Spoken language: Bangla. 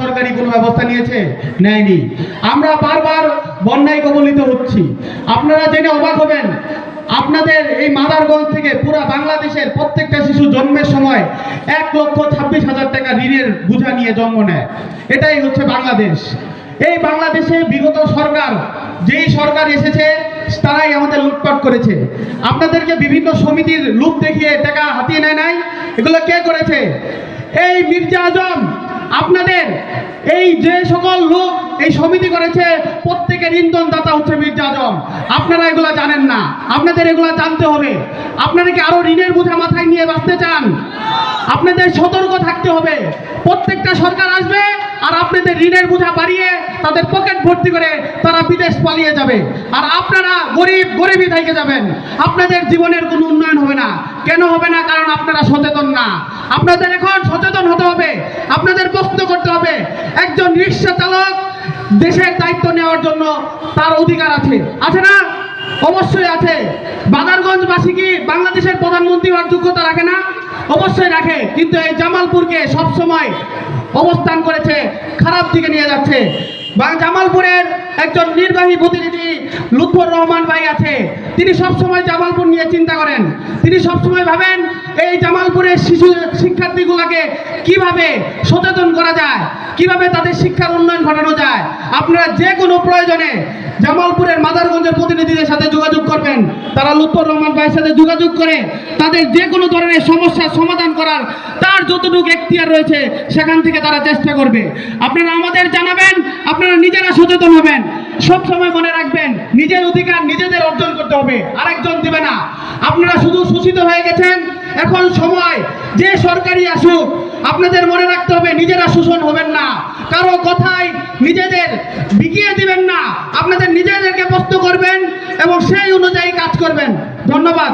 সরকারি কোনো ব্যবস্থা নিয়েছে? নেয়নি। আমরা বারবার বন্যায় কবলিত হচ্ছি। আপনারা জেনে অবাক হবেন, আপনাদের এই মাদারগঞ্জ থেকে পুরো বাংলাদেশের প্রত্যেকটা শিশু জন্মের সময় 1,26,000 টাকা ঋণের বোঝা নিয়ে জন্ম নেয়। এটাই হচ্ছে বাংলাদেশ। এই বাংলাদেশে বিগত সরকার, যেই সরকার এসেছে তারাই আমাদের লুটপাট করেছে। আপনাদেরকে বিভিন্ন সমিতির লোভ দেখিয়ে টাকা হাতিয়ে নেয় নাই, এগুলো কে করেছে? এই মির্জা আজম। আপনাদের এই যে সকল লোক এই সমিতি করেছে, প্রত্যেকের ইন্ধন দাতা হচ্ছে মির্জা আজম। আপনারা এগুলা জানেন না, আপনাদের এগুলা জানতে হবে। আপনারা কি আরো ঋণের বোঝা মাথায় নিয়ে বাঁচতে চান? আপনাদের সতর্ক থাকতে হবে। প্রত্যেকটা সরকার আসবে আর আপনাদের ঋণের বোঝা বাড়িয়ে তাদের পকেট ভর্তি করে তারা বিদেশ পালিয়ে যাবে, আর আপনারা গরিবই থেকে যাবেন। আপনাদের জীবনের কোনো উন্নয়ন হবে না। কেন হবে না? কারণ আপনারা সচেতন না। আপনাদের এখন সচেতন হতে হবে। আপনাদের প্রশ্ন করতে হবে, একজন রিক্সা চালক দেশের দায়িত্ব নেওয়ার জন্য তার অধিকার আছে, আছে না? অবশ্যই আছে। বাদারগঞ্জবাসী কি বাংলাদেশের প্রধানমন্ত্রী হওয়ার যোগ্যতা রাখে না? অবশ্যই রাখে। কিন্তু এই জামালপুরকে সবসময় অবস্থান করেছে, খারাপ দিকে নিয়ে যাচ্ছে। জামালপুরের একজন নির্বাহী প্রতিনিধি লুৎফর রহমান ভাই আছে, তিনি সবসময় জামালপুর নিয়ে চিন্তা করেন। তিনি সবসময় ভাবেন এই জামালপুরের শিক্ষার্থীগুলোকে কিভাবে সচেতন করা যায়, কিভাবে তাদের শিক্ষার উন্নয়ন ঘটানো যায়। আপনারা যে কোনো প্রয়োজনে জামালপুরের মাদারগঞ্জের প্রতিনিধিদের সাথে যোগাযোগ করবেন। তারা লুৎফর রহমান ভাইয়ের সাথে যোগাযোগ করে তাদের যে কোনো ধরনের সমস্যার সমাধান করার তার যতটুকু এখতিয়ার রয়েছে সেখান থেকে তারা চেষ্টা করবে। আপনারা আমাদের জানাবেন, আপনারা নিজেরা সচেতন হবেন। সব সময় মনে রাখবেন, নিজের অধিকার নিজেদের অর্জন করতে হবে, আরেকজন দিবে না। আপনারা শুধু শোষিত হয়ে গেছেন, এখন সময় যে সরকারি আসুক, আপনাদের মনে রাখতে হবে নিজেরা শোষণ হবেন না, কারো কথায় নিজেদের বিকিয়ে দিবেন না। আপনাদের নিজেদেরকে প্রশ্ন করবেন এবং সেই অনুযায়ী কাজ করবেন। ধন্যবাদ।